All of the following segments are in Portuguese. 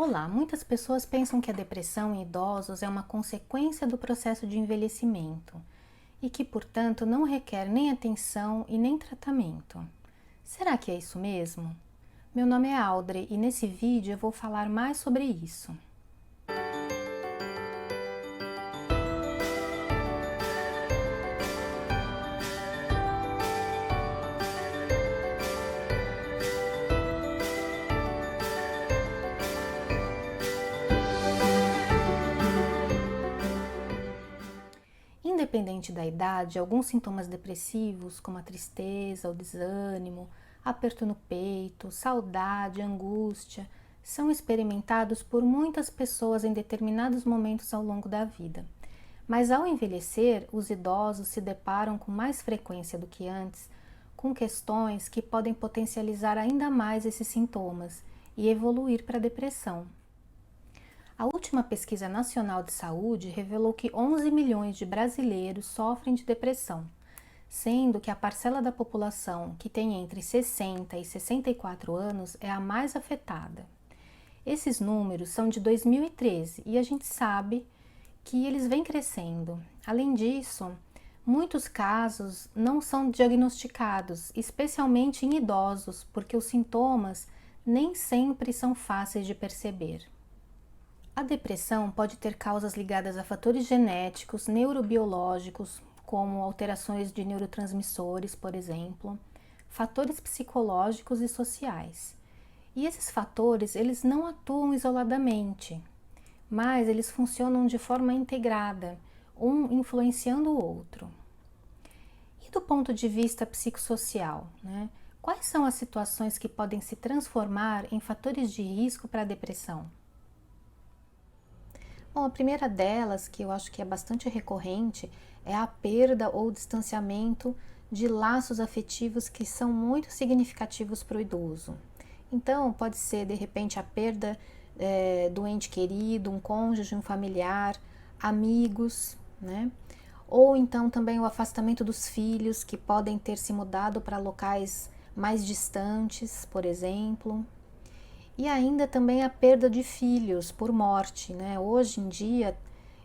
Olá, muitas pessoas pensam que a depressão em idosos é uma consequência do processo de envelhecimento e que, portanto, não requer nem atenção e nem tratamento. Será que é isso mesmo? Meu nome é Audrey e nesse vídeo eu vou falar mais sobre isso. Independente da idade, alguns sintomas depressivos, como a tristeza, o desânimo, aperto no peito, saudade, angústia, são experimentados por muitas pessoas em determinados momentos ao longo da vida. Mas ao envelhecer, os idosos se deparam com mais frequência do que antes com questões que podem potencializar ainda mais esses sintomas e evoluir para a depressão. A última pesquisa nacional de saúde revelou que 11 milhões de brasileiros sofrem de depressão, sendo que a parcela da população que tem entre 60 e 64 anos é a mais afetada. Esses números são de 2013 e a gente sabe que eles vêm crescendo. Além disso, muitos casos não são diagnosticados, especialmente em idosos, porque os sintomas nem sempre são fáceis de perceber. A depressão pode ter causas ligadas a fatores genéticos, neurobiológicos, como alterações de neurotransmissores, por exemplo, fatores psicológicos e sociais. E esses fatores, eles não atuam isoladamente, mas eles funcionam de forma integrada, um influenciando o outro. E do ponto de vista psicossocial, né? Quais são as situações que podem se transformar em fatores de risco para a depressão? Bom, a primeira delas, que eu acho que é bastante recorrente, é a perda ou distanciamento de laços afetivos que são muito significativos para o idoso. Então, pode ser, de repente, a perda do ente querido, um cônjuge, um familiar, amigos, né? Ou então também o afastamento dos filhos, que podem ter se mudado para locais mais distantes, por exemplo. E ainda também a perda de filhos por morte, né? Hoje em dia,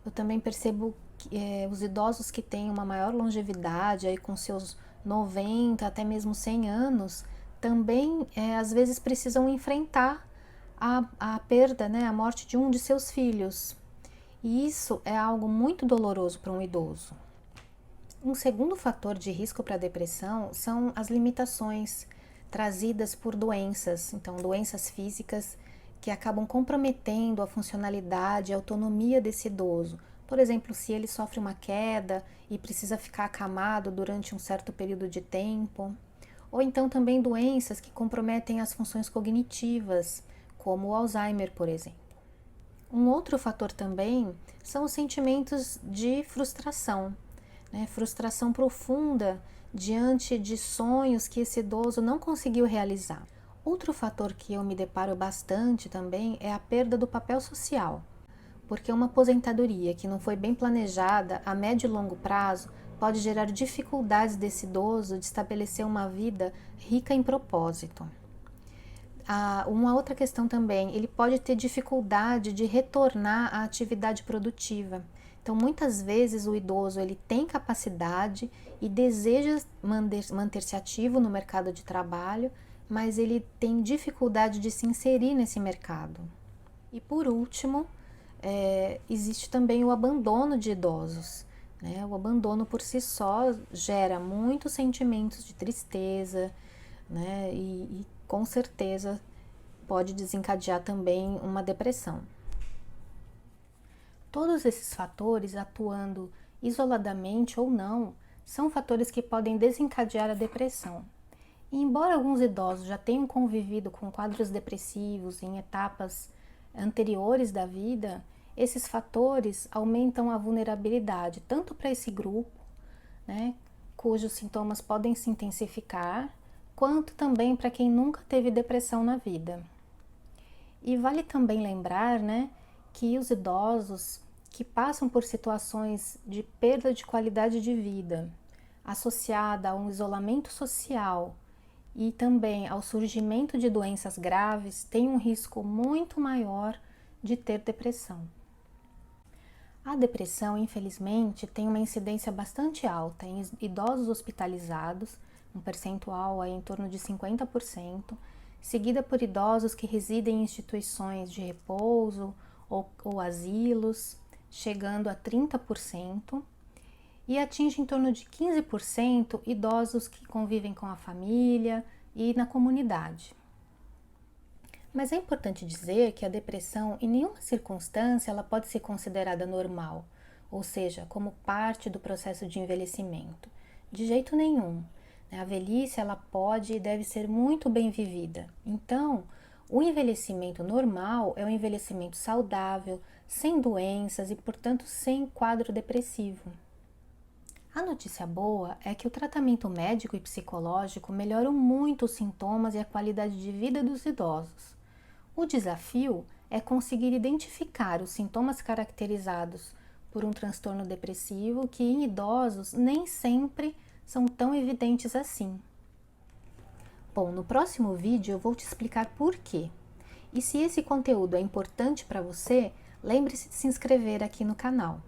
eu também percebo que os idosos que têm uma maior longevidade, aí com seus 90, até mesmo 100 anos, também às vezes precisam enfrentar a perda, né? A morte de um de seus filhos. E isso é algo muito doloroso para um idoso. Um segundo fator de risco para a depressão são as limitações trazidas por doenças, então doenças físicas que acabam comprometendo a funcionalidade e a autonomia desse idoso. Por exemplo, se ele sofre uma queda e precisa ficar acamado durante um certo período de tempo, ou então também doenças que comprometem as funções cognitivas, como o Alzheimer, por exemplo. Um outro fator também são os sentimentos de frustração, né? Frustração profunda diante de sonhos que esse idoso não conseguiu realizar. Outro fator que eu me deparo bastante também é a perda do papel social, porque uma aposentadoria que não foi bem planejada a médio e longo prazo pode gerar dificuldades desse idoso de estabelecer uma vida rica em propósito. Uma outra questão também, ele pode ter dificuldade de retornar à atividade produtiva. Então, muitas vezes o idoso ele tem capacidade e deseja manter-se ativo no mercado de trabalho, mas ele tem dificuldade de se inserir nesse mercado. E por último, existe também o abandono de idosos, né? O abandono por si só gera muitos sentimentos de tristeza, né? E com certeza pode desencadear também uma depressão. Todos esses fatores, atuando isoladamente ou não, são fatores que podem desencadear a depressão. E embora alguns idosos já tenham convivido com quadros depressivos em etapas anteriores da vida, esses fatores aumentam a vulnerabilidade tanto para esse grupo, né, cujos sintomas podem se intensificar, quanto também para quem nunca teve depressão na vida. E vale também lembrar, né, que os idosos que passam por situações de perda de qualidade de vida, associada a um isolamento social e também ao surgimento de doenças graves, têm um risco muito maior de ter depressão. A depressão, infelizmente, tem uma incidência bastante alta em idosos hospitalizados, um percentual aí em torno de 50%, seguida por idosos que residem em instituições de repouso ou asilos, chegando a 30%, e atinge em torno de 15% idosos que convivem com a família e na comunidade. Mas é importante dizer que a depressão, em nenhuma circunstância, ela pode ser considerada normal, ou seja, como parte do processo de envelhecimento. De jeito nenhum. A velhice, ela pode e deve ser muito bem vivida. Então, o envelhecimento normal é um envelhecimento saudável, sem doenças e, portanto, sem quadro depressivo. A notícia boa é que o tratamento médico e psicológico melhoram muito os sintomas e a qualidade de vida dos idosos. O desafio é conseguir identificar os sintomas caracterizados por um transtorno depressivo que em idosos nem sempre são tão evidentes assim. Bom, no próximo vídeo eu vou te explicar por quê. E se esse conteúdo é importante para você, lembre-se de se inscrever aqui no canal.